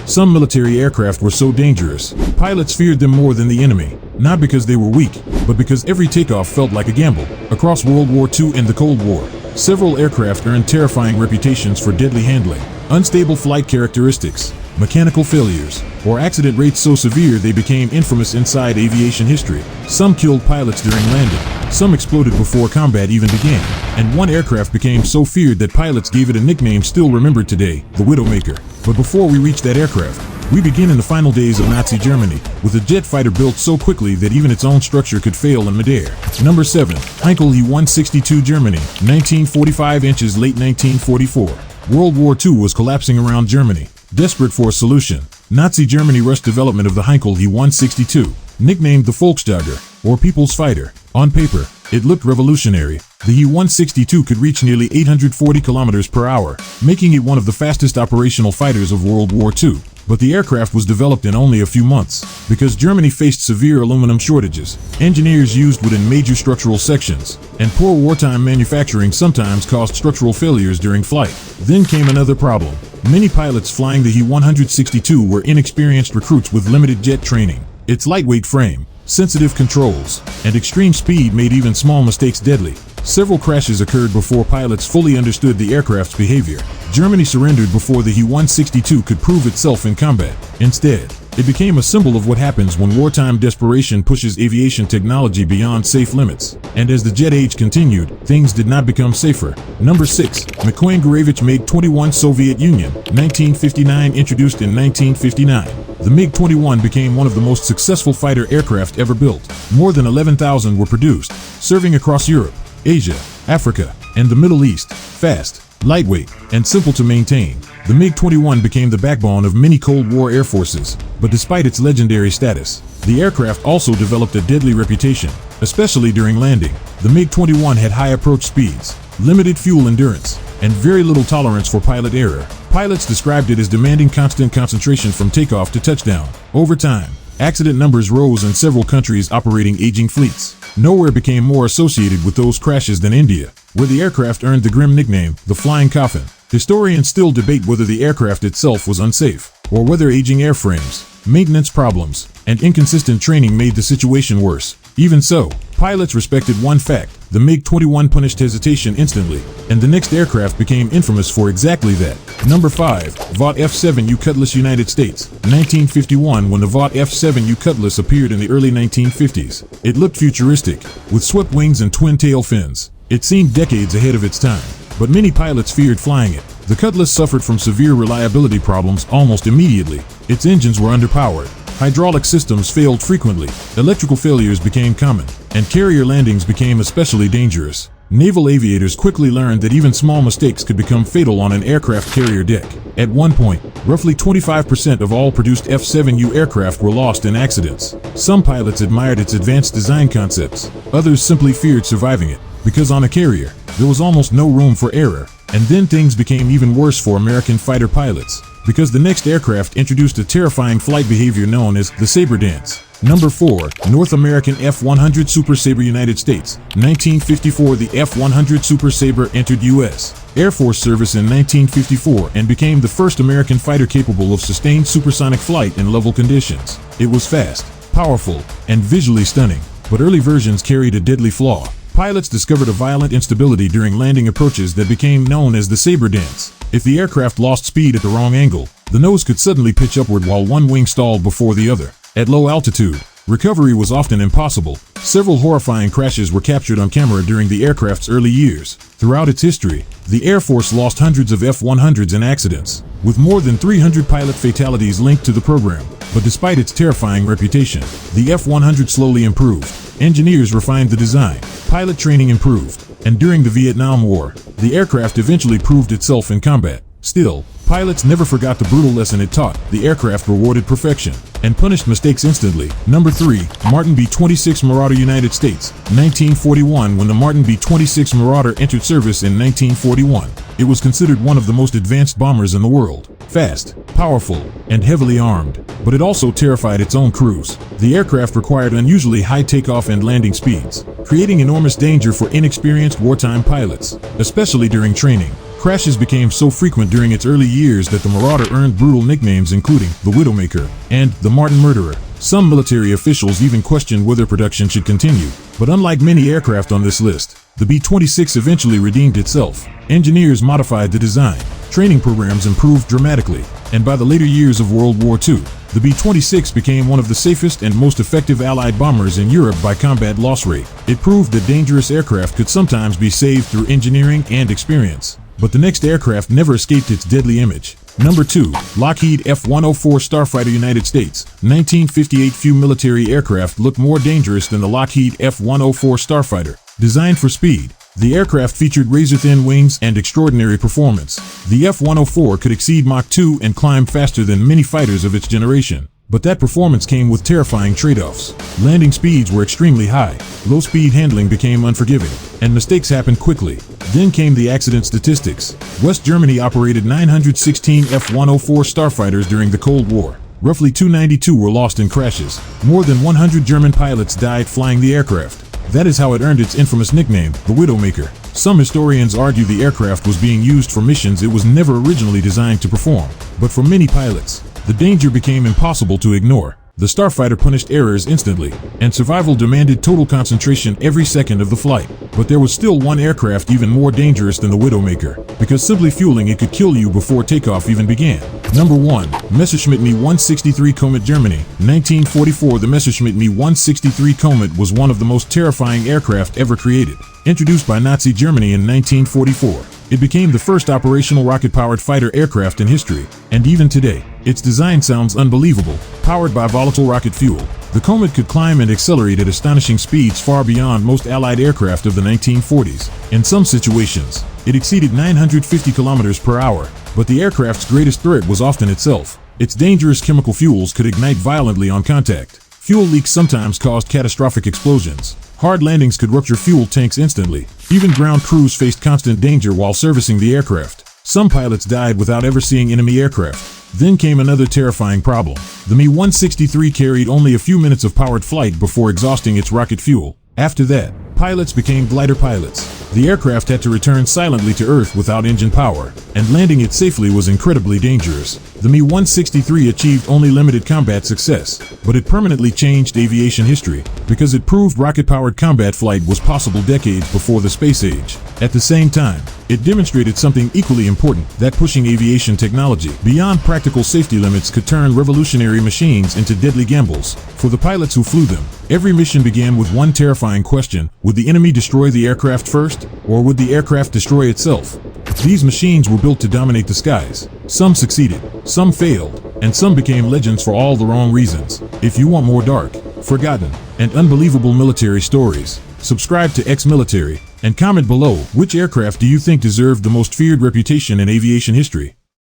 Some military aircraft were so dangerous, pilots feared them more than the enemy, not because they were weak, but because every takeoff felt like a gamble. Across World War II and the Cold War, several aircraft earned terrifying reputations for deadly handling, unstable flight characteristics, mechanical failures, or accident rates so severe they became infamous inside aviation history. Some killed pilots during landing, some exploded before combat even began, and one aircraft became so feared that pilots gave it a nickname still remembered today, the Widowmaker. But before we reach that aircraft, we begin in the final days of Nazi Germany, with a jet fighter built so quickly that even its own structure could fail in midair. Number 7. Heinkel He-162 Germany, 1945 inches late 1944. World War II was collapsing around Germany. Desperate for a solution, Nazi Germany rushed development of the Heinkel He-162, nicknamed the Volksjäger, or People's Fighter. On paper, it looked revolutionary. The He-162 could reach nearly 840 kilometers per hour, making it one of the fastest operational fighters of World War II. But the aircraft was developed in only a few months, because Germany faced severe aluminum shortages, engineers used wood in major structural sections, and poor wartime manufacturing sometimes caused structural failures during flight. Then came another problem. Many pilots flying the He-162 were inexperienced recruits with limited jet training. Its lightweight frame, sensitive controls, and extreme speed made even small mistakes deadly. Several crashes occurred before pilots fully understood the aircraft's behavior. Germany surrendered before the He-162 could prove itself in combat. Instead, it became a symbol of what happens when wartime desperation pushes aviation technology beyond safe limits. And as the jet age continued, things did not become safer. Number 6. Mikoyan-Gurevich MiG-21 Soviet Union, 1959 introduced in 1959. The MiG-21 became one of the most successful fighter aircraft ever built. More than 11,000 were produced, serving across Europe, Asia, Africa, and the Middle East. Fast, lightweight, and simple to maintain, the MiG-21 became the backbone of many Cold War air forces. But despite its legendary status, the aircraft also developed a deadly reputation, especially during landing. The MiG-21 had high approach speeds, limited fuel endurance, and very little tolerance for pilot error. Pilots described it as demanding constant concentration from takeoff to touchdown. Over time, accident numbers rose in several countries operating aging fleets. Nowhere became more associated with those crashes than India, where the aircraft earned the grim nickname, the Flying Coffin. Historians still debate whether the aircraft itself was unsafe, or whether aging airframes, maintenance problems, and inconsistent training made the situation worse. Even so, pilots respected one fact: the MiG-21 punished hesitation instantly, and the next aircraft became infamous for exactly that. Number 5. Vought F7U Cutlass United States, 1951. When the Vought F7U Cutlass appeared in the early 1950s, it looked futuristic, with swept wings and twin-tail fins. It seemed decades ahead of its time, but many pilots feared flying it. The Cutlass suffered from severe reliability problems almost immediately. Its engines were underpowered, hydraulic systems failed frequently, electrical failures became common, and carrier landings became especially dangerous. Naval aviators quickly learned that even small mistakes could become fatal on an aircraft carrier deck. At one point, roughly 25% of all produced F-7U aircraft were lost in accidents. Some pilots admired its advanced design concepts, others simply feared surviving it, because on a carrier, there was almost no room for error. And then things became even worse for American fighter pilots, because the next aircraft introduced a terrifying flight behavior known as the Sabre dance. Number 4. North American F-100 Super Sabre United States, 1954. The F-100 Super Sabre entered U.S. Air Force service in 1954 and became the first American fighter capable of sustained supersonic flight in level conditions. It was fast, powerful, and visually stunning, but early versions carried a deadly flaw. Pilots discovered a violent instability during landing approaches that became known as the Sabre dance. If the aircraft lost speed at the wrong angle, the nose could suddenly pitch upward while one wing stalled before the other. At low altitude, recovery was often impossible. Several horrifying crashes were captured on camera during the aircraft's early years. Throughout its history, the Air Force lost hundreds of F-100s in accidents, with more than 300 pilot fatalities linked to the program. But despite its terrifying reputation, the F-100 slowly improved. Engineers refined the design, pilot training improved, and during the Vietnam War, the aircraft eventually proved itself in combat. Still, pilots never forgot the brutal lesson it taught. The aircraft rewarded perfection and punished mistakes instantly. Number 3. Martin B-26 Marauder United States, 1941. When the Martin B-26 Marauder entered service in 1941, it was considered one of the most advanced bombers in the world. Fast, powerful, and heavily armed, but it also terrified its own crews. The aircraft required unusually high takeoff and landing speeds, creating enormous danger for inexperienced wartime pilots, especially during training. Crashes became so frequent during its early years that the Marauder earned brutal nicknames including the Widowmaker and the Martin Murderer. Some military officials even questioned whether production should continue. But unlike many aircraft on this list, the B-26 eventually redeemed itself. Engineers modified the design, training programs improved dramatically, and by the later years of World War II, the B-26 became one of the safest and most effective Allied bombers in Europe by combat loss rate. It proved that dangerous aircraft could sometimes be saved through engineering and experience. But the next aircraft never escaped its deadly image. Number 2. Lockheed F-104 Starfighter. United States 1958. Few military aircraft looked more dangerous than the Lockheed F-104 Starfighter. Designed for speed, the aircraft featured razor-thin wings and extraordinary performance. The F-104 could exceed Mach 2 and climb faster than many fighters of its generation. But that performance came with terrifying trade-offs. Landing speeds were extremely high, low-speed handling became unforgiving, and mistakes happened quickly. Then came the accident statistics. West Germany operated 916 F-104 Starfighters during the Cold War. Roughly 292 were lost in crashes. More than 100 German pilots died flying the aircraft. That is how it earned its infamous nickname, the Widowmaker. Some historians argue the aircraft was being used for missions it was never originally designed to perform. But for many pilots, the danger became impossible to ignore. The Starfighter punished errors instantly, and survival demanded total concentration every second of the flight. But there was still one aircraft even more dangerous than the Widowmaker, because simply fueling it could kill you before takeoff even began. Number 1. Messerschmitt Me-163 Komet. Germany 1944. The Messerschmitt Me-163 Komet was one of the most terrifying aircraft ever created. Introduced by Nazi Germany in 1944, it became the first operational rocket-powered fighter aircraft in history, and even today, its design sounds unbelievable. Powered by volatile rocket fuel, the Komet could climb and accelerate at astonishing speeds far beyond most Allied aircraft of the 1940s. In some situations, it exceeded 950 kilometers per hour, but the aircraft's greatest threat was often itself. Its dangerous chemical fuels could ignite violently on contact. Fuel leaks sometimes caused catastrophic explosions. Hard landings could rupture fuel tanks instantly. Even ground crews faced constant danger while servicing the aircraft. Some pilots died without ever seeing enemy aircraft. Then came another terrifying problem. The Me-163 carried only a few minutes of powered flight before exhausting its rocket fuel. After that, pilots became glider pilots. The aircraft had to return silently to Earth without engine power, and landing it safely was incredibly dangerous. The Me-163 achieved only limited combat success, but it permanently changed aviation history, because it proved rocket-powered combat flight was possible decades before the space age. At the same time, it demonstrated something equally important, that pushing aviation technology beyond practical safety limits could turn revolutionary machines into deadly gambles. For the pilots who flew them, every mission began with one terrifying question: would the enemy destroy the aircraft first, or would the aircraft destroy itself? These machines were built to dominate the skies. Some succeeded, some failed, and some became legends for all the wrong reasons. If you want more dark, forgotten, and unbelievable military stories, subscribe to X-Military, and comment below which aircraft do you think deserved the most feared reputation in aviation history.